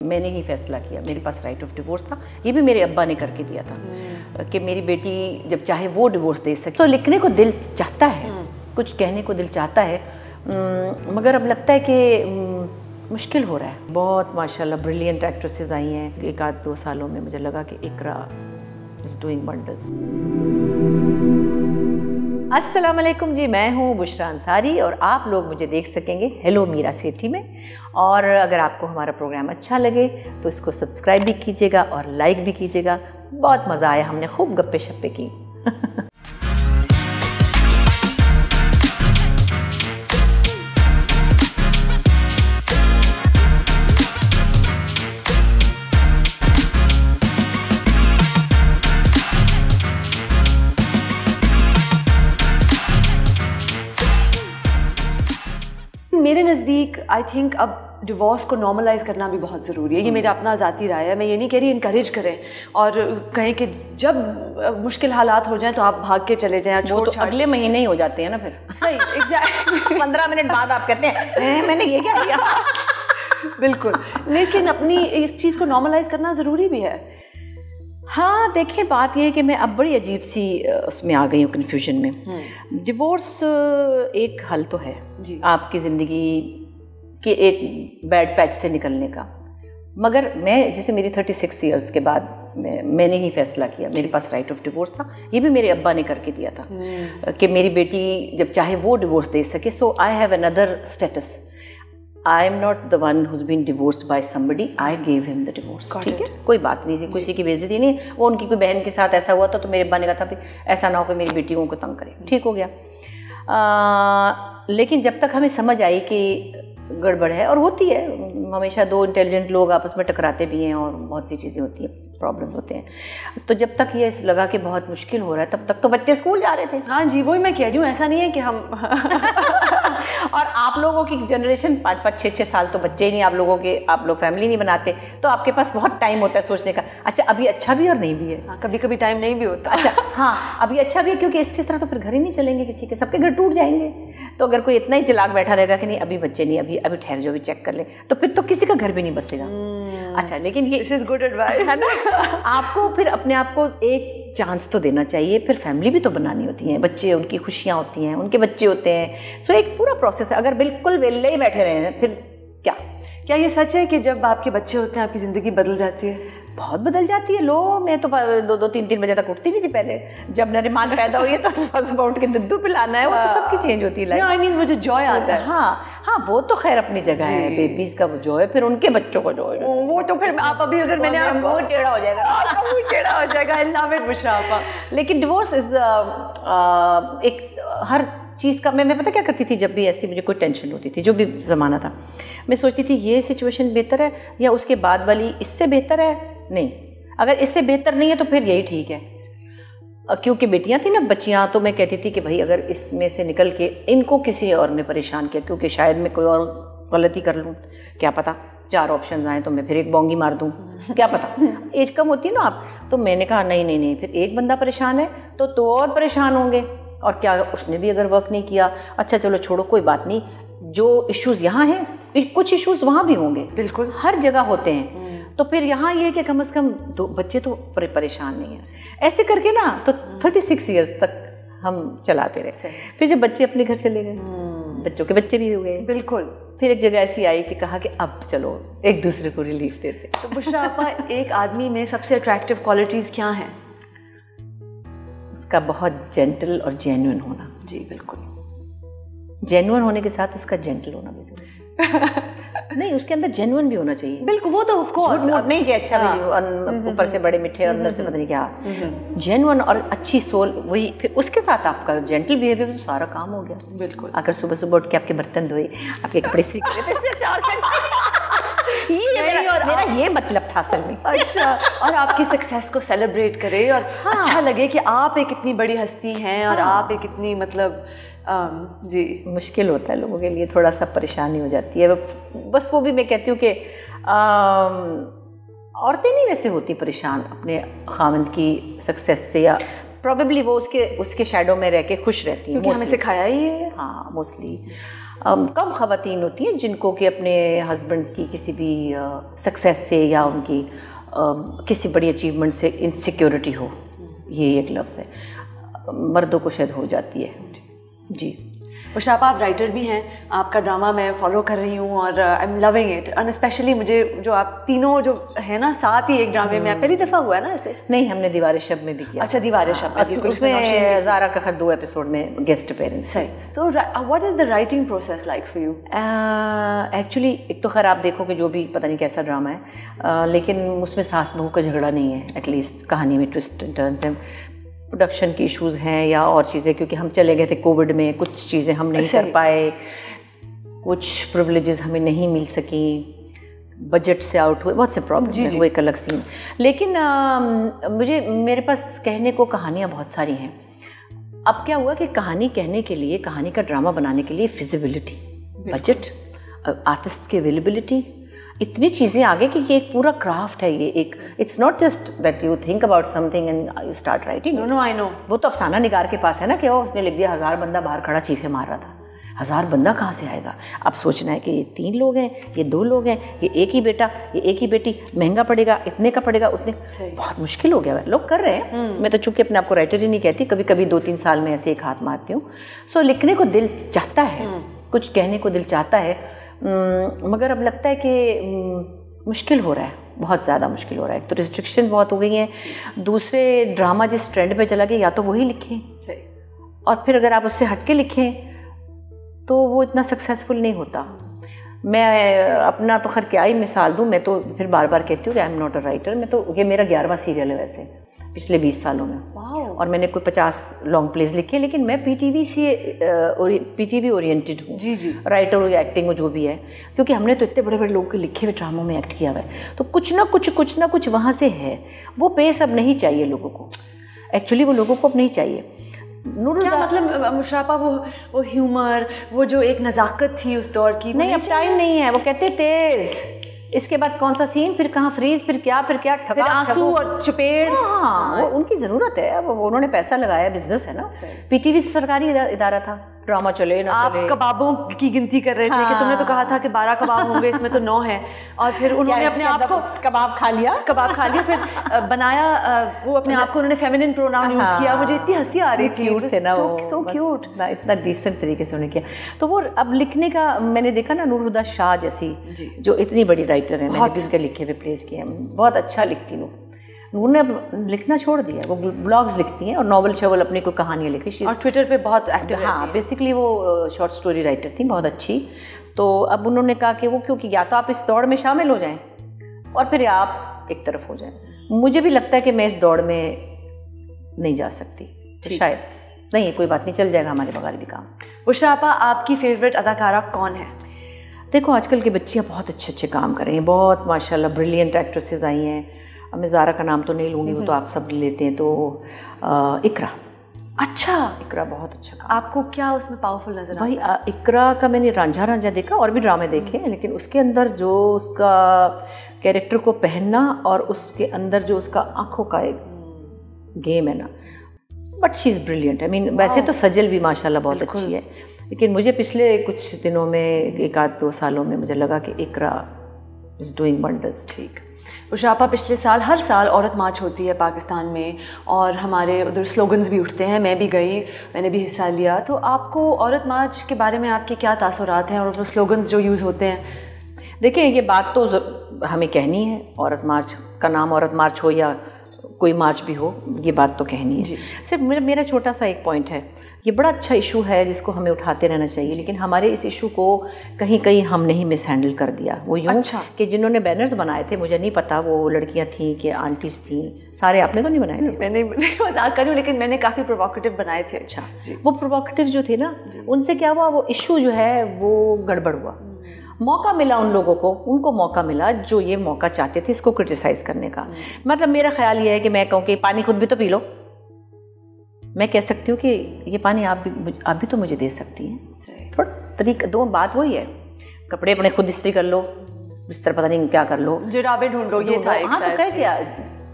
मैंने ही फैसला किया, मेरे पास राइट ऑफ डिवोर्स था, ये भी मेरे अब्बा ने करके दिया था कि मेरी बेटी जब चाहे वो डिवोर्स दे सकती। तो लिखने को दिल चाहता है, कुछ कहने को दिल चाहता है, मगर अब लगता है कि मुश्किल हो रहा है। बहुत माशाल्लाह ब्रिलियंट एक्ट्रेसेस आई हैं, एक आध 2 सालों में मुझे लगा कि इकरा इज़ डूइंग वंडर्स। अस्सलाम वालेकुम जी, मैं हूँ बुशरा अंसारी और आप लोग मुझे देख सकेंगे हेलो मीरा सेठी में। और अगर आपको हमारा प्रोग्राम अच्छा लगे तो इसको सब्सक्राइब भी कीजिएगा और लाइक भी कीजिएगा। बहुत मज़ा आया, हमने खूब गप्पे शप्पे की। मेरे नज़दीक आई थिंक अब डिवोर्स को नॉर्मलाइज करना भी बहुत ज़रूरी है। ये मेरा अपना ज़ाती राय है। मैं ये नहीं कह रही इनकरेज करें और कहें कि जब मुश्किल हालात हो जाएं तो आप भाग के चले जाएं। वो तो अगले महीने ही हो जाते हैं ना फिर। सही, एग्जैक्टली 15 मिनट बाद आप कहते हैं मैंने ये क्या किया। बिल्कुल, लेकिन अपनी इस चीज़ को नॉर्मलाइज करना ज़रूरी भी है। हाँ देखिए, बात यह है कि मैं अब बड़ी अजीब सी उसमें आ गई हूँ, कन्फ्यूजन में। डिवोर्स एक हल तो है जी आपकी ज़िंदगी के एक बैड पैच से निकलने का, मगर मैं जैसे मेरी 36 ईयर्स के बाद मैंने ही फैसला किया, मेरे पास राइट ऑफ डिवोर्स था, ये भी मेरे अब्बा ने करके दिया था कि मेरी बेटी जब चाहे वो डिवोर्स दे सके। So I have another status. I am not the one who's been divorced by somebody. I gave him the divorce. ठीक है, कोई बात नहीं थी, किसी की बेइज्जती नहीं। वो उनकी कोई बहन के साथ ऐसा हुआ था तो मेरे अब्बा ने कहा था भी ऐसा ना हो कि मेरी बेटियों को तंग करे। ठीक हो गया। लेकिन जब तक हमें समझ आई कि गड़बड़ है, और होती है, हमेशा 2 इंटेलिजेंट लोग आपस में टकराते भी हैं और बहुत सी चीज़ें होती हैं, प्रॉब्लम्स होते हैं। तो जब तक ये लगा कि बहुत मुश्किल हो रहा है तब तक तो बच्चे स्कूल जा रहे थे। हाँ जी, वही मैं कह रही हूँ, ऐसा नहीं है कि हम और आप लोगों की जनरेशन 5-5, 6-6 साल तो बच्चे ही नहीं, आप लोग फैमिली नहीं बनाते, तो आपके पास बहुत टाइम होता है सोचने का। अच्छा, अभी अच्छा भी और नहीं भी है। हाँ, कभी कभी टाइम नहीं भी होता। अच्छा हाँ, अभी अच्छा भी है क्योंकि इसकी तरह तो फिर घर ही नहीं चलेंगे किसी के, सबके घर टूट जाएंगे। तो अगर कोई इतना ही चालाक बैठा रहेगा कि नहीं अभी बच्चे नहीं, अभी ठहर जो, भी चेक कर ले, तो फिर तो किसी का घर भी नहीं बसेगा। अच्छा, लेकिन ये दिस इज गुड एडवाइस है ना। आपको फिर अपने आप को एक चांस तो देना चाहिए, फिर फैमिली भी तो बनानी होती है, बच्चे, उनकी खुशियाँ होती हैं, उनके बच्चे होते हैं। सो एक पूरा प्रोसेस है। अगर बिल्कुल वेले ही बैठे रहे फिर क्या ये सच है कि जब आपके बच्चे होते हैं आपकी ज़िंदगी बदल जाती है? बहुत बदल जाती है। मैं तो 2-3 बजे तक उठती नहीं थी पहले। जब नरिमान पैदा हुई है तो सुबह उठ के दूध पिलाना है, वो तो सबकी चेंज होती है लाइफ। आई मीन वो जो जॉय आता है। हाँ, वो तो खैर अपनी जगह है, बेबीज का वो जॉय, फिर उनके बच्चों का जॉय, वो तो फिर आप अभी अगर मैंने आपको टेढ़ा हो जाएगा, टेढ़ा हो जाएगा। आई लव इट बुशरा आपा। लेकिन डिवोर्स इज एक हर चीज़ का, मैं पता क्या करती थी, जब भी ऐसी मुझे कोई टेंशन होती थी, जो भी ज़माना था, मैं सोचती थी ये सिचुएशन बेहतर है या उसके बाद वाली इससे बेहतर है। नहीं, अगर इससे बेहतर नहीं है तो फिर यही ठीक है। क्योंकि बेटियां थी ना, बच्चियां, तो मैं कहती थी कि भाई अगर इसमें से निकल के इनको किसी और ने परेशान किया, क्योंकि शायद मैं कोई और गलती कर लूँ, क्या पता 4 ऑप्शन आए तो मैं फिर एक बोंगी मार दूँ, क्या पता। एज कम होती है ना आप, तो मैंने कहा नहीं, फिर एक बंदा परेशान है तो और परेशान होंगे, और क्या उसने भी अगर वर्क नहीं किया, अच्छा चलो छोड़ो, कोई बात नहीं, जो इश्यूज़ यहाँ हैं कुछ इश्यूज़ वहाँ भी होंगे, बिल्कुल हर जगह होते हैं। तो फिर यहाँ ये है कि कम से कम 2 बच्चे तो परेशान नहीं है। ऐसे करके ना तो 36 ईयर्स तक हम चलाते रहे। फिर जब बच्चे अपने घर चले गए, बच्चों के बच्चे भी हो गए, बिल्कुल, फिर एक जगह ऐसी आई कि कहा कि अब चलो एक दूसरे को रिलीफ देते। तो बुशरा आपा, एक आदमी में सबसे अट्रैक्टिव क्वालिटीज़ क्या हैं? उसका बहुत जेंटल और जेन्युइन होना। जी बिल्कुल, जेन्युइन होने के साथ उसका जेंटल होना भी जरूरी नहीं, उसके अंदर जेन्युइन भी होना चाहिए। बिल्कुल, वो तो ऑफ कोर्स नहीं कि अच्छा भी ऊपर से बड़े मीठे और अंदर से पता नहीं क्या। जेन्युइन और अच्छी सोल, वही। फिर उसके साथ आपका जेंटल बिहेवियर, तो सारा काम हो गया। बिल्कुल, अगर सुबह सुबह उठ के आपके बर्तन धोए, आपके कपड़े सीख मेरा ये मतलब था असल में। अच्छा, और आपकी सक्सेस को सेलिब्रेट करे और अच्छा लगे कि आप एक इतनी बड़ी हस्ती हैं और आप एक इतनी, मतलब जी, मुश्किल होता है लोगों के लिए, थोड़ा सा परेशानी हो जाती है। बस वो भी मैं कहती हूँ कि औरतें नहीं वैसे होती परेशान अपने खामंद की सक्सेस से, या प्रॉबेबली वो उसके शैडो में रह के खुश रहती हैं, क्योंकि हमें सिखाया ही है। हाँ, मोस्टली कम ख़वातीन होती हैं जिनको कि अपने हस्बैंड्स की किसी भी सक्सेस से या उनकी किसी बड़ी अचीवमेंट से इनसिक्योरिटी हो, ये एक लफ्ज़ है, मर्दों को शायद हो जाती है। जी। उशापा, आप राइटर भी हैं, आपका ड्रामा मैं फॉलो कर रही हूँ और I am loving it, and specially मुझे जो आप तीनों जो है ना साथ ही एक ड्रामे में, पहली दफ़ा हुआ है ना ऐसे? नहीं, हमने दीवार शब में भी किया। अच्छा, दीवार शब में, उसमें ज़ारा का खैर 2 एपिसोड में गेस्ट अपीयरेंस। सही। तो what is the writing process like for you? Actually एक तो खैर आप देखो कि जो भी पता नहीं कैसा ड्रामा है, लेकिन उसमें सास बहू का झगड़ा नहीं है, एटलीस्ट कहानी में ट्विस्ट एंड टर्न्स हैं, प्रोडक्शन की इश्यूज़ हैं या और चीज़ें, क्योंकि हम चले गए थे कोविड में, कुछ चीज़ें हम नहीं कर पाए, कुछ प्रिविलेजेस हमें नहीं मिल सकी, बजट से आउट हुए, बहुत से प्रॉब्लम है, वो एक अलग सीन। लेकिन मेरे पास कहने को कहानियाँ बहुत सारी हैं। अब क्या हुआ कि कहानी कहने के लिए, कहानी का ड्रामा बनाने के लिए फिजिबिलिटी, बजट, आर्टिस्ट की अवेलेबिलिटी, इतनी चीज़ें आ गई कि ये एक पूरा क्राफ्ट है। ये एक, it's not just that you think about something and you start writing. No I know, वो तो अफसाना निगार के पास है ना कि वो उसने लिख दिया 1000 बंदा बाहर खड़ा चीखे मार रहा था। 1000 बंदा कहाँ से आएगा? अब सोचना है कि ये 3 लोग हैं, ये 2 लोग हैं, ये एक ही बेटा, ये एक ही बेटी, महंगा पड़ेगा, इतने का पड़ेगा, उतने, बहुत मुश्किल हो गया है। लोग कर रहे हैं, मैं तो चूँकि अपने आप को राइटर ही नहीं कहती, कभी कभी 2-3 साल में ऐसे एक हाथ मारती हूँ। सो लिखने को दिल चाहता है, कुछ कहने को दिल चाहता है, मगर अब लगता है कि मुश्किल हो रहा है, बहुत ज़्यादा मुश्किल हो रहा है। एक तो रिस्ट्रिक्शन बहुत हो गई हैं, दूसरे ड्रामा जिस ट्रेंड पे चला गया, या तो वही लिखें, और फिर अगर आप उससे हट के लिखें तो वो इतना सक्सेसफुल नहीं होता। मैं अपना तो खैर क्या ही मिसाल दूँ, मैं तो फिर बार बार कहती हूँ कि I am not a writer. मैं तो, ये मेरा 11वां सीरियल है वैसे पिछले 20 सालों में, और मैंने कोई 50 लॉन्ग प्लेज लिखे, लेकिन मैं पीटीवी ओरिएंटेड हूँ। जी। राइटर हो या एक्टिंग हो, जो भी है, क्योंकि हमने तो इतने बड़े बड़े लोगों के लिखे हुए ड्रामों में एक्ट किया हुआ है, तो कुछ ना कुछ वहाँ से है। वो पेस अब नहीं चाहिए लोगों को, एक्चुअली वो लोगों को अब नहीं चाहिए। क्या मतलब मुशर्रफा, वो ह्यूमर, वो जो एक नज़ाकत थी उस दौर की, नहीं, अब टाइम नहीं है। वो कहते तेज, इसके बाद कौन सा सीन, फिर कहाँ फ्रीज, फिर क्या, फिर आंसू और चपेट। हाँ, वो उनकी ज़रूरत है। अब उन्होंने पैसा लगाया, बिजनेस है ना। पीटीवी से सरकारी इदारा था, ड्रामा चले ना आप चले। कबाबों की गिनती कर रहे थे, कि तुमने तो कहा था कि 12 कबाब होंगे, इसमें तो 9 है, और फिर उन्होंने अपने आप को कबाब खा लिया, फिर बनाया, वो अपने आप को उन्होंने फेमिनिन प्रोनाउन यूज किया। मुझे इतनी हंसी आ रही थी, क्यूट थे ना वो, सो क्यूट, इतना डिसेंट तरीके से उन्होंने किया। तो वो अब लिखने का मैंने देखा ना, नूर हुदा शाह जैसी जो इतनी बड़ी राइटर है, मैंने भी उनके लिखे हुए प्लेस किए हैं, बहुत अच्छा लिखती हूँ। उन्होंने अब लिखना छोड़ दिया, वो ब्लॉग्स लिखती हैं और नॉवल शोवल अपनी कोई कहानियाँ लिखी, और ट्विटर पे बहुत एक्टिव है। हाँ, बेसिकली वो शॉर्ट स्टोरी राइटर थी, बहुत अच्छी। तो अब उन्होंने कहा कि वो, क्योंकि या तो आप इस दौड़ में शामिल हो जाएं और फिर आप एक तरफ हो जाएं। मुझे भी लगता है कि मैं इस दौड़ में नहीं जा सकती, तो शायद नहीं, कोई बात नहीं, चल जाएगा हमारे बगैर भी काम। मुशर्रफा, आपकी फेवरेट अदाकारा कौन है? देखो, आजकल की बच्चियाँ बहुत अच्छे काम कर रही हैं, बहुत माशाल्लाह ब्रिलियंट एक्ट्रेसेस आई हैं। अब मैं ज़ारा का नाम तो नहीं लूँगी, वो तो आप सब लेते हैं। तो इकरा, अच्छा, इकरा बहुत अच्छा काम। आपको क्या उसमें पावरफुल नजर भाई इकरा का मैंने रांझा देखा, और भी ड्रामे देखे हैं, लेकिन उसके अंदर जो उसका कैरेक्टर को पहनना और उसके अंदर जो उसका आँखों का एक गेम है ना, but she is brilliant. I mean, वैसे तो सजल भी माशाल्लाह बहुत अच्छी है, लेकिन मुझे पिछले कुछ दिनों में, 1-2 सालों में मुझे लगा कि इकरा इज़ डूइंग वंडर्स। ठीक। मुशर्रफा, पिछले साल, हर साल औरत मार्च होती है पाकिस्तान में, और हमारे उधर स्लोगन्स भी उठते हैं, मैं भी गई, मैंने भी हिस्सा लिया। तो आपको औरत मार्च के बारे में आपके क्या तासुरात हैं, और वो स्लोगन्स जो यूज़ होते हैं? देखिए, ये बात तो हमें कहनी है, औरत मार्च का नाम औरत मार्च हो या कोई मार्च भी हो, ये बात तो कहनी है। सिर्फ मेरा छोटा सा एक पॉइंट है, ये बड़ा अच्छा इशू है जिसको हमें उठाते रहना चाहिए, लेकिन हमारे इस इशू को कहीं कहीं हम नहीं मिस हैंडल कर दिया। वो यूँ कि जिन्होंने बैनर्स बनाए थे, मुझे नहीं पता वो लड़कियां थी कि आंटीज थी, सारे आपने तो नहीं बनाए थे? मैंने मजाक कर रही हूँ, लेकिन मैंने काफ़ी प्रोवोकेटिव बनाए थे। अच्छा, वो प्रोवोकेटिव जो थे ना, उनसे क्या हुआ, वो इशू जो है वो गड़बड़ हुआ। मौका मिला उन लोगों को, उनको मौका मिला जो ये मौका चाहते थे इसको क्रिटिसाइज़ करने का। मतलब मेरा ख्याल ये है कि मैं कहूँ कि पानी खुद भी तो पी लो, मैं कह सकती हूँ कि ये पानी आप भी तो मुझे दे सकती हैं। थोड़ा तरीका, दो बात वही है, कपड़े अपने खुद इस्त्री कर लो, बिस्तर पता नहीं क्या कर लो, जुराबे ढूंढो, ये था। हाँ, तो कह दिया,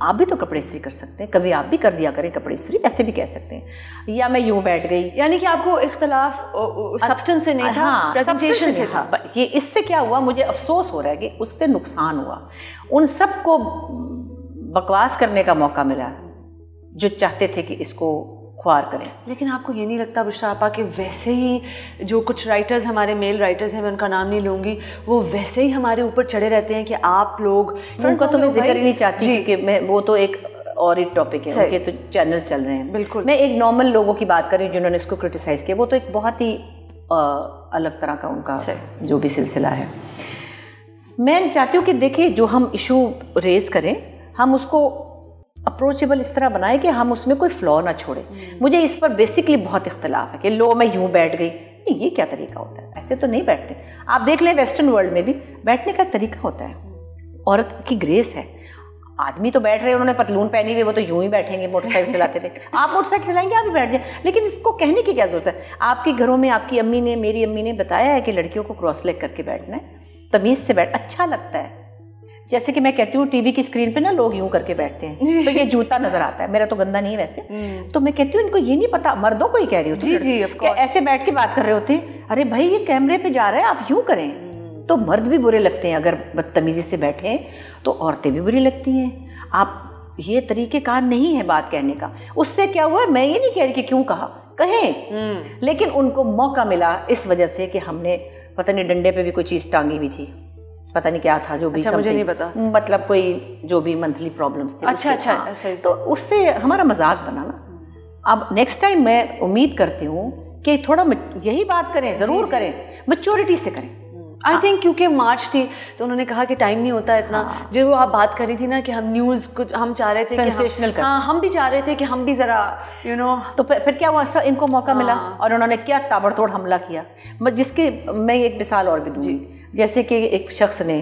आप भी तो कपड़े इस्त्री कर सकते हैं, कभी आप भी कर दिया करें कपड़े इस्त्री, ऐसे भी कह सकते हैं। या मैं यूं बैठ गई, यानी कि आपको इख्तलाफ सब्सटेंस से नहीं था, प्रेजेंटेशन से था। ये इससे क्या हुआ, मुझे अफसोस हो रहा है कि उससे नुकसान हुआ। उन सबको बकवास करने का मौका मिला जो चाहते थे कि इसको ख्वार करें। लेकिन आपको ये नहीं लगता बुशरा आपा कि वैसे ही जो कुछ राइटर्स, हमारे मेल राइटर्स हैं, मैं उनका नाम नहीं लूँगी, वो वैसे ही हमारे ऊपर चढ़े रहते हैं कि आप लोग, उनका तो मैं जिक्र ही नहीं चाहती कि मैं, वो तो एक और ही टॉपिक है, उनके तो चैनल चल रहे हैं। बिल्कुल, मैं एक नॉर्मल लोगों की बात कर रही हूँ जिन्होंने इसको क्रिटिसाइज़ किया। वो तो एक बहुत ही अलग तरह का उनका जो भी सिलसिला है। मैं चाहती हूँ कि देखिए, जो हम इशू रेज करें, हम उसको अप्रोचेबल इस तरह बनाए कि हम उसमें कोई फ्लॉ ना छोड़े। मुझे इस पर बेसिकली बहुत इख्तलाफ है कि लो मैं यूं बैठ गई, नहीं, ये क्या तरीका होता है, ऐसे तो नहीं बैठते। आप देख लें वेस्टर्न वर्ल्ड में भी बैठने का तरीका होता है, औरत की ग्रेस है। आदमी तो बैठ रहे हैं, उन्होंने पतलून पहनी हुई, वो तो यूं ही बैठेंगे, मोटरसाइकिल चलाते थे। आप मोटरसाइकिल चलाएंगे, आप भी बैठ जाए, लेकिन इसको कहने की क्या जरूरत है। आपके घरों में आपकी अम्मी ने, मेरी अम्मी ने बताया है कि लड़कियों को क्रॉस लेग करके बैठना है, तमीज़ से बैठ, अच्छा लगता है। जैसे कि मैं कहती हूँ टीवी की स्क्रीन पे ना लोग यूं करके बैठते हैं तो ये जूता नजर आता है, मेरा तो गंदा नहीं है वैसे, तो मैं कहती हूँ इनको ये नहीं पता, मर्दों को ही कह रही होती जी जी, ऐसे बैठ के बात कर रहे होते, अरे भाई ये कैमरे पे जा रहा है, आप यूं करें। तो मर्द भी बुरे लगते हैं अगर बदतमीजी से बैठे, तो औरतें भी बुरी लगती हैं। आप, ये तरीक़ेकार नहीं है बात कहने का। उससे क्या हुआ, मैं ये नहीं कह रही कि क्यों कहा, कहें, लेकिन उनको मौका मिला इस वजह से कि हमने पता नहीं डंडे पे भी कोई चीज़ टांगी हुई थी, पता नहीं क्या था, जो भी, अच्छा, मुझे नहीं पता, मतलब कोई जो भी मंथली प्रॉब्लम्स थी। अच्छा अच्छा, हाँ, तो उससे हमारा मजाक बना ना। अब नेक्स्ट टाइम मैं उम्मीद करती हूँ कि थोड़ा यही बात करें, ज़रूर करें, मैच्योरिटी से करें। आई थिंक क्योंकि मार्च थी तो उन्होंने कहा कि टाइम नहीं होता इतना। जो वो आप बात कर रही थी ना कि हम न्यूज़ कुछ हम चाह रहे थे सेंसेशनल कि हम भी चाह रहे थे कि हम भी ज़रा तो फिर क्या हुआ, इनको मौका मिला और उन्होंने क्या ताबड़तोड़ हमला किया। जिसके मैं एक मिसाल और भी दूँगी, जैसे कि एक शख्स ने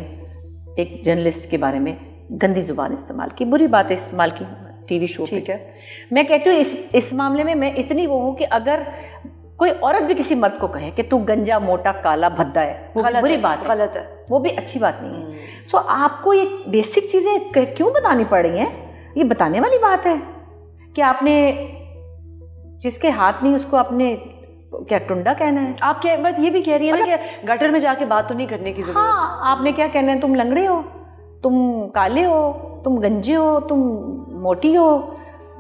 एक जर्नलिस्ट के बारे में गंदी जुबान इस्तेमाल की, बुरी बातें इस्तेमाल की टीवी शो पे। ठीक है, मैं कहती हूँ इस मामले में मैं इतनी वो हूँ कि अगर कोई औरत भी किसी मर्द को कहे कि तू गंजा, मोटा, काला, भद्दा है, वो बुरी बात है, गलत है, वो भी अच्छी बात नहीं है। सो आपको ये बेसिक चीज़ें क्यों बतानी पड़ रही हैं? ये बताने वाली बात है कि आपने जिसके हाथ नहीं उसको आपने क्या टुंडा कहना है? आप क्या बात ये भी कह रही है ना कि गटर में जाके बात तो नहीं करने की जरूरत। हाँ, आपने क्या कहना है, तुम लंगड़े हो, तुम काले हो, तुम गंजे हो, तुम मोटी हो,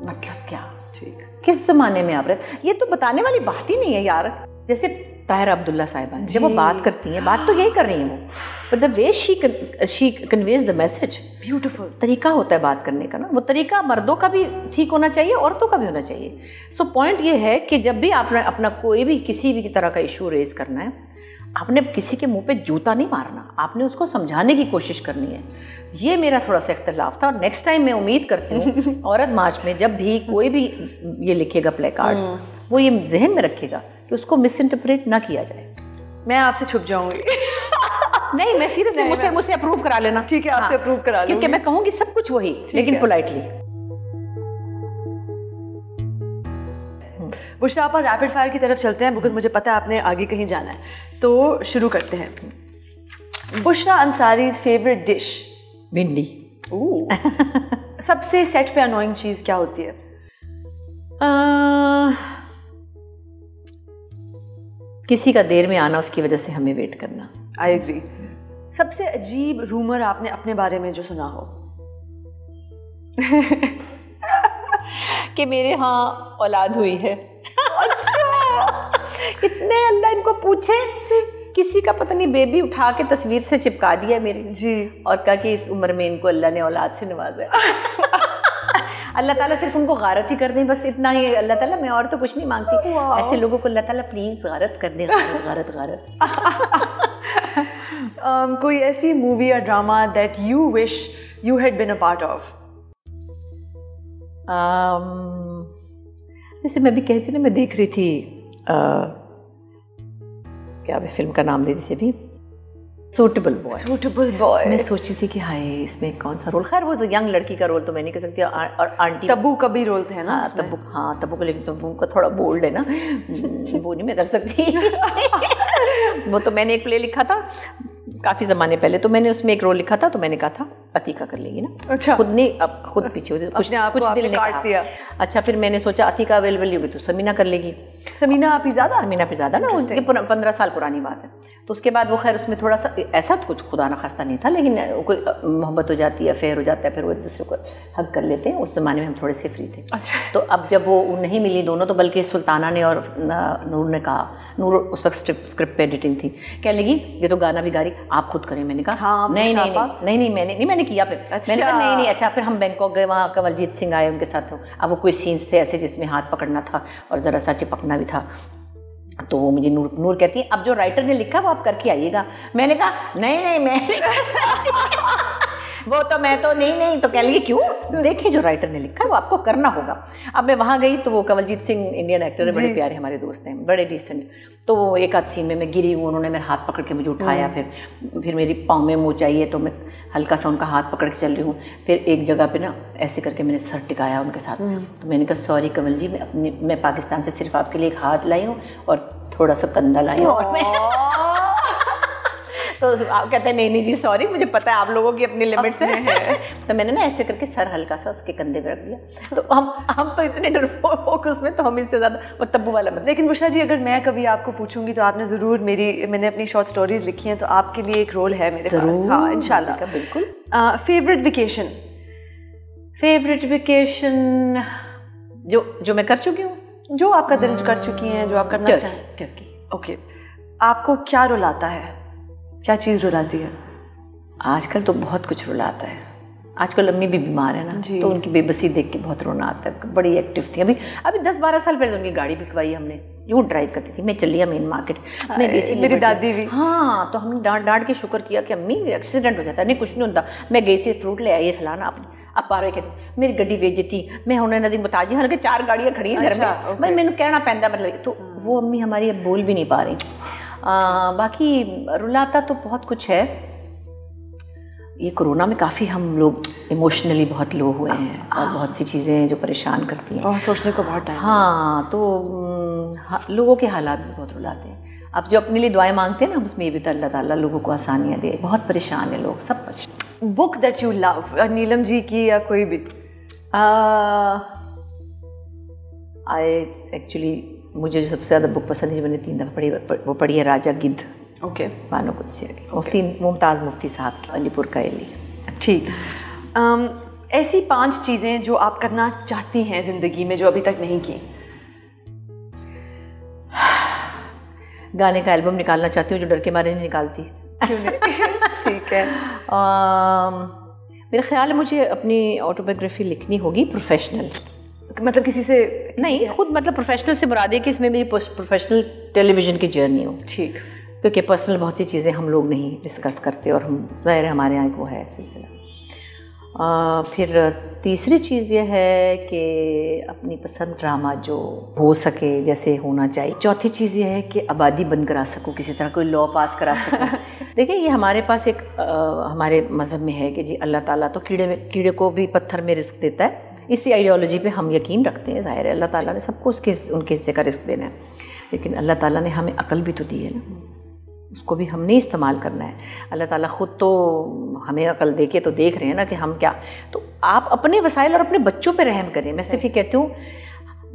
मतलब क्या? ठीक, किस जमाने में आप रहे? ये तो बताने वाली बात ही नहीं है यार। जैसे ताहिरा अब्दुल्ला साहिबा जब वो बात करती हैं, बात तो यही कर रही हैं वो, but the way she conveys the message, beautiful तरीका होता है बात करने का ना। वो तरीका मर्दों का भी ठीक होना चाहिए, औरतों का भी होना चाहिए। सो पॉइंट ये है कि जब भी आपने अपना कोई भी किसी भी तरह का इशू रेज करना है, आपने किसी के मुंह पे जूता नहीं मारना, आपने उसको समझाने की कोशिश करनी है। ये मेरा थोड़ा सा इख्तलाफ था, और नेक्स्ट टाइम मैं उम्मीद करती हूँ औरत मार्च में जब भी कोई भी ये लिखेगा प्ले कार्ड्स, वो ये जहन में रखेगा कि उसको मिस इंटरप्रेट ना किया जाए। मैं आपसे छुप जाऊंगी नहीं, मैं सीरियसली, मुझसे अप्रूव करा लेना। ठीक है, आपसे अप्रूव करा लूंगी, क्योंकि मैं कहूँगी सब कुछ वही, लेकिन पोलाइटली। बुशरा आपा, रैपिड फायर की तरफ चलते हैं, बिकॉज मुझे पता है आपने आगे कहीं जाना है, तो शुरू करते हैं। Bushra Ansari's favourite dish? भिंडी। सबसे सेट पे अनोइंग चीज क्या होती है? किसी का देर में आना, उसकी वजह से हमें वेट करना। I agree. सबसे अजीब रूमर आपने अपने बारे में जो सुना हो? कि मेरे यहाँ औलाद हुई है। अच्छा, इतने अल्लाह इनको पूछे, किसी का पता नहीं बेबी उठा के तस्वीर से चिपका दिया मेरी जी, और कहा कि इस उम्र में इनको अल्लाह ने औलाद से नवाजा है। अल्लाह ताला सिर्फ उनको गारत ही कर दें, बस इतना ही अल्लाह ताला, मैं और तो कुछ नहीं मांगती। ऐसे लोगों को अल्लाह ताला प्लीज गारत कर दे, गारत गारत। कोई ऐसी मूवी या drama that you wish you had been a part of? जैसे मैं भी कहती ना, मैं देख रही थी क्या मैं फिल्म का नाम ले रही थी अभी, सूटेबल बॉय। Suitable boy. मैं सोची थी कि हाय इसमें कौन सा रोल, खैर वो तो यंग लड़की का रोल तो मैं नहीं कर सकती, और आंटी तब्बू का भी रोल था ना? तब्बू, हाँ तब्बू को, लेकिन तब्बू का थोड़ा बोल्ड है ना, वो नहीं मैं कर सकती। वो तो मैंने एक प्ले लिखा था, काफ़ी ज़माने पहले, तो मैंने उसमें एक रोल लिखा था, तो मैंने कहा था अतीका कर लेगी ना। अच्छा। खुद नहीं, अब खुद पीछे होती, कुछ दिल ने काट दिया। अच्छा, फिर मैंने सोचा अतीका अवेलेबल होगी तो समीना कर लेगी। समीना पिज़ादा ना, उसकी 15 साल पुरानी बात है। तो उसके बाद वो खैर उसमें थोड़ा सा ऐसा तो कुछ खुदा ना खास्ता नहीं था, लेकिन कोई मोहब्बत हो जाती है, अफेयर हो जाता है, फिर वो एक दूसरे को हक कर लेते हैं। उस ज़माने में हम थोड़े से फ्री थे। अच्छा। तो अब जब वो नहीं मिली दोनों, तो बल्कि सुल्ताना ने और नूर ने कहा, नूर उस वक्त स्क्रिप्ट पे एडिटिंग थी, कह लगी ये तो गाना भी गा रही, आप खुद करें। मैंने कहा हाँ, नहीं मैंने किया। फिर मैंने कहा नहीं। अच्छा, फिर हम बैंकॉक गए, वहाँ कवलजीत सिंह आए, उनके साथ हो। अब वो कोई सीन्स थे ऐसे जिसमें हाथ पकड़ना था और ज़रा सा चिपकना भी था। तो वो मुझे नूर कहती है अब जो राइटर ने लिखा वो आप करके आइएगा। मैंने कहा नहीं मैं वो तो मैं तो नहीं। तो कह लगी क्यों, देखिए जो राइटर ने लिखा है वो आपको करना होगा। अब मैं वहाँ गई तो वो कवलजीत सिंह इंडियन एक्टर है, बड़े प्यारे हमारे दोस्त हैं, बड़े डिसेंट। तो वो एक आध सीन में मैं गिरी हूँ, उन्होंने मेरा हाथ पकड़ के मुझे उठाया, फिर मेरी पाँव में मोच आई है तो मैं हल्का सा उनका हाथ पकड़ के चल रही हूँ। फिर एक जगह पे ना ऐसे करके मैंने सर टिकाया उनके साथ। तो मैंने कहा सॉरी कमल जी, मैं पाकिस्तान से सिर्फ आपके लिए एक हाथ लाई हूँ और थोड़ा सा कंधा लाई हूँ। तो आप कहते हैं नहीं जी सॉरी, मुझे पता है आप लोगों की अपनी लिमिट्स है। तो मैंने ना ऐसे करके सर हल्का सा उसके कंधे पे रख दिया। तो हम तो इतने डरपोक उसमें, तो हम इससे ज़्यादा वो तब्बू वाला बन। लेकिन बुशरा जी, अगर मैं कभी आपको पूछूंगी तो आपने ज़रूर मैंने अपनी शॉर्ट स्टोरीज लिखी हैं, तो आपके लिए एक रोल है मेरे पास। हाँ इंशाल्लाह, बिल्कुल। फेवरेट वेकेशन जो मैं कर चुकी हूँ, जो आपका दिल कर चुकी हैं, जो आप करना चाहें। टर्की। ओके, आपको क्या रुलाता है, क्या चीज़ रुलाती है? आजकल तो बहुत कुछ रुलाता है। आजकल अम्मी भी बीमार है ना, तो उनकी बेबसी देख के बहुत रोना आता है। बड़ी एक्टिव थी, अभी 10-12 साल पहले उनकी गाड़ी बिकवाई हमने, यूँ ड्राइव करती थी। मैं चलिया मेन मार्केट, मैं गई सी, मेरी दादी भी। हाँ, तो हमने डांट के शुक्र किया कि अम्मी एक्सीडेंट हो जाता है, नहीं कुछ नहीं होता। मैं गई सी फ्रूट ले आई फलाना अपनी, अब पारे कहती मेरी गड्डी वेच देती, मैं होने नदी बताजी, हालांकि 4 गाड़ियाँ खड़ी हैं घर में, भाई मैंने कहना पैंदा मतलब। तो वो अम्मी हमारी अब बोल भी नहीं पा रही। बाकी रुलाता तो बहुत कुछ है। ये कोरोना में काफ़ी हम लोग इमोशनली बहुत लो हुए हैं और बहुत सी चीज़ें हैं जो परेशान करती हैं और सोचने को बहुत टाइम। हाँ, तो लोगों के हालात भी बहुत रुलाते हैं। अब जो अपने लिए दुआएं मांगते हैं ना, उसमें ये भी तो अल्लाह ताला लोगों को आसानियाँ दे। बहुत परेशान है लोग, सब परेशान। Book that you love, Neelam ji की या कोई भी? मुझे जो सबसे ज़्यादा बुक पसंद है, मैंने 3 दफ़ा पढ़ी, वो पढ़ी है राजा गिद्ध। ओके। बानो कुदसिया की, मुमताज़ मुफ्ती साहब की, अलीपुर का एली। ठीक। ऐसी 5 चीज़ें जो आप करना चाहती हैं ज़िंदगी में, जो अभी तक नहीं की। गाने का एल्बम निकालना चाहती हूँ, जो डर के मारे नहीं निकालती। क्यों नहीं? ठीक है। मेरा ख्याल है मुझे अपनी ऑटोबायोग्राफी लिखनी होगी, प्रोफेशनल, मतलब किसी से नहीं, खुद, मतलब प्रोफेशनल से मुराद है कि इसमें मेरी प्रोफेशनल टेलीविज़न की जर्नी हो। ठीक। क्योंकि पर्सनल बहुत सी चीज़ें हम लोग नहीं डिस्कस करते, और हम ज़ाहिर है हमारे यहाँ वो है सिलसिला। फिर तीसरी चीज़ ये है कि अपनी पसंद ड्रामा जो हो सके जैसे होना चाहिए। चौथी चीज़ ये है कि आबादी बंद करा सकूँ, किसी तरह कोई लॉ पास करा सकूँ। देखिए, ये हमारे पास एक हमारे मज़हब में है कि जी अल्लाह ताला तो कीड़े को भी पत्थर में रिस्क देता है। इसी आइडियोलॉजी पे हम यकीन रखते हैं। ज़ाहिर है अल्लाह ताला ने सबको उनके हिस्से का रिस्क देना है, लेकिन अल्लाह ताला ने हमें अकल भी तो दी है ना, उसको भी हमने इस्तेमाल करना है। अल्लाह ताला ख़ुद तो हमें अकल दे के तो देख रहे हैं ना कि हम क्या। तो आप अपने वसाइल और अपने बच्चों पे रहम करें। मैं सिर्फ ये कहती हूँ,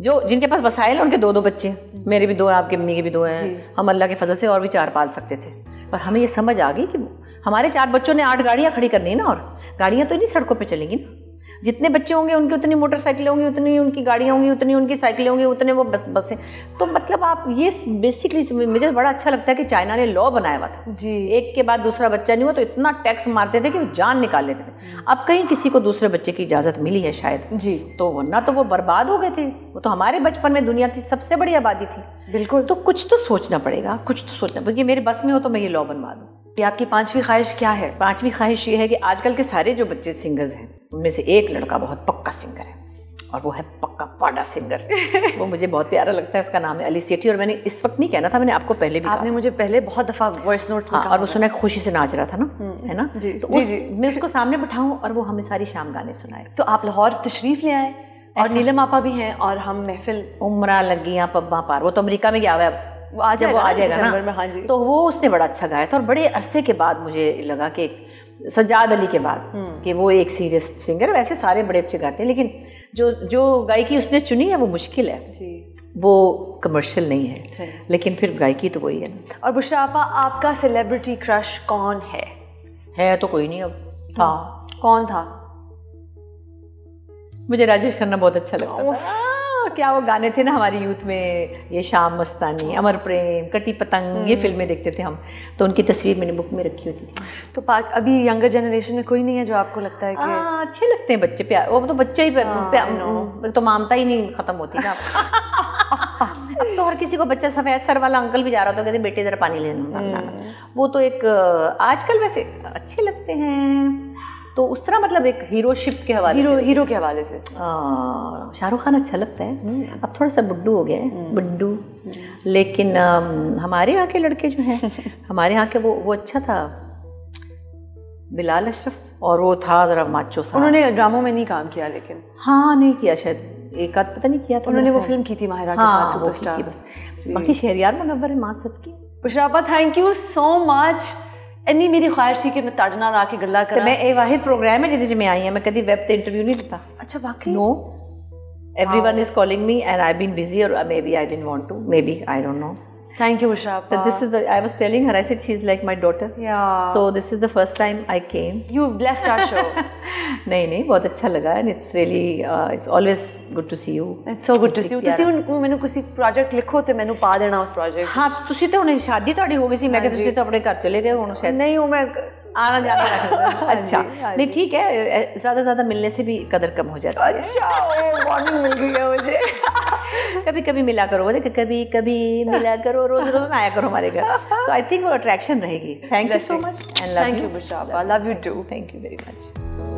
जो जिनके पास वसाइल हैं उनके 2-2 बच्चे, मेरे भी 2 हैं, आपकी अम्मी के भी 2 हैं, हम अल्लाह के फजल से और भी 4 पाल सकते थे। पर हमें ये समझ आ गई कि हमारे 4 बच्चों ने 8 गाड़ियाँ खड़ी करनी है ना, और गाड़ियाँ तो इन्हीं सड़कों पर चलेंगी ना। जितने बच्चे होंगे उनकी उतनी मोटरसाइकिलें होंगी, उतनी उनकी गाड़ियाँ होंगी, उतनी उनकी साइकिलें होंगी, उतने वो बसें। तो मतलब आप ये बेसिकली मुझे बड़ा अच्छा लगता है कि चाइना ने लॉ बनाया हुआ था जी, एक के बाद दूसरा बच्चा नहीं हुआ तो इतना टैक्स मारते थे कि वो जान निकाल लेते थे। अब कहीं किसी को दूसरे बच्चे की इजाज़त मिली है शायद जी, तो वरना तो वो बर्बाद हो गए थे। वो तो हमारे बचपन में दुनिया की सबसे बड़ी आबादी थी। बिल्कुल। तो कुछ तो सोचना पड़ेगा, कुछ तो सोचना, क्योंकि मेरे बस में हो तो मैं ये लॉ बनवा दूँ। आपकी 5वीं ख्वाहिश क्या है? 5वीं ख्वाहिश ये है कि आजकल के सारे जो बच्चे सिंगर्स हैं उनमें से एक लड़का बहुत पक्का सिंगर है, और वो है पक्का पाड़ा सिंगर। वो मुझे बहुत प्यारा लगता है, उसका नाम है अली सेठी। और मैंने इस वक्त नहीं कहना था, मैंने आपको पहले भी आपने मुझे पहले बहुत दफ़ा वॉइस नोट्स में कहा, और वो सुना खुशी से नाच रहा था ना, है ना जी, तो मैं उसको सामने बैठाऊँ और वो हमें सारी शाम गाने सुनाए। तो आप लाहौर तशरीफ़ ले आए और नीलम आपा भी हैं और हम महफिल उम्रा लगी यहाँ पब्बा पार। वो तो अमेरिका में गया हुआ है जब वो आ जाएगा दिसंबर में, ना, हाँ जी। तो वो उसने बड़ा अच्छा गाया था। और बड़े अरसे के बाद मुझे लगा कि सज्जाद अली के बाद कि वो एक सीरियस सिंगर, वैसे सारे बड़े अच्छे गाते हैं, लेकिन जो गायकी उसने चुनी है वो मुश्किल है जी, वो कमर्शियल नहीं है, लेकिन फिर गायकी तो वही है। और बुशरा आपा, आपका सेलिब्रिटी क्रश कौन है? तो कोई नहीं, अब था। कौन था? मुझे राजेश खन्ना बहुत अच्छा लगता था। क्या वो गाने थे ना हमारी यूथ में, ये शाम मस्तानी, अमर प्रेम, कटी पतंग, ये फिल्में देखते थे हम, तो उनकी तस्वीर मैंने बुक में रखी होती थी। तो अभी यंगर जनरेशन में कोई नहीं है जो आपको लगता है कि अच्छे लगते हैं बच्चे? प्यार, वो तो बच्चे ही तो ममता ही नहीं खत्म होती ना। अब तो हर किसी को बच्चा, सफेद सर वाला अंकल भी जा रहा था, कहते बेटे इधर पानी लेना। वो तो एक आजकल वैसे अच्छे लगते हैं, तो उस तरह मतलब एक हीरोशिप के हवाले हीरो के हवाले से शाहरुख खान अच्छा लगता है। अब थोड़ा सा बुड्ढू हो गया है, बुड्ढू, लेकिन हमारे यहाँ के लड़के जो हैं हमारे यहाँ के वो अच्छा था, बिलाल अशरफ, और वो था जरा माचो सा। उन्होंने ड्रामों में नहीं काम किया, लेकिन हाँ नहीं किया, शायद एक आध पता नहीं किया था उन्होंने। वो फिल्म की थी माहिरा के साथ, सुपरस्टार। बस बाकी शहरियार मुनव्वर है मां सद की। Bushra, thank you so much. इन्नी मेरी ख्वाहिश थी कि मैं तुहाडे नाल आके गल्लां करा। मैं ਇਹ ਵਾਹਿਦ ਪ੍ਰੋਗਰਾਮ ਹੈ ਜਿਹਦੇ 'ਚ ਮੈਂ ਆਈ ਹਾਂ, ਮੈਂ ਕਦੀ ਵੈਬ ਤੇ ਇੰਟਰਵਿਊ ਨਹੀਂ ਦਿੱਤਾ। अच्छा, वाकई? No, everyone is calling me and I've been busy, or maybe I didn't want to, maybe I don't know. Thank you, Bushra. This is I was telling her, I said she's like my daughter. Yeah. So this is the first time I came. You've blessed our show. नहीं बहुत अच्छा लगा, and it's really it's always good to see you. It's so good to see you. ਤੁਸੀਂ ਹੁਣ ਮੈਨੂੰ ਕਿਸੇ project ਲਿਖੋ ਤੇ ਮੈਨੂੰ ਪਾ ਦੇਣਾ ਉਸ ਪ੍ਰੋਜੈਕਟ। ਹਾਂ, ਤੁਸੀਂ ਤਾਂ ਹੁਣ ਸ਼ਾਦੀ ਤੁਹਾਡੀ ਹੋ ਗਈ ਸੀ, ਮੈਂ ਕਿਹਾ ਤੁਸੀਂ ਤਾਂ ਆਪਣੇ ਘਰ ਚਲੇ ਗਏ ਹੁਣ शायद। नहीं, वो मैं आना जाना रखना। अच्छा, नहीं ठीक है, ज़्यादा मिलने से भी कदर कम हो जाती है। अच्छा, वार्निंग मिल गई है मुझे। कभी कभी मिला करो, कभी कभी मिला करो, रोज आया करो हमारे घर। सो आई थिंक वो अट्रैक्शन रहेगी। Thank you so much and love you. Thank you Bushra, love you too. Thank you very much.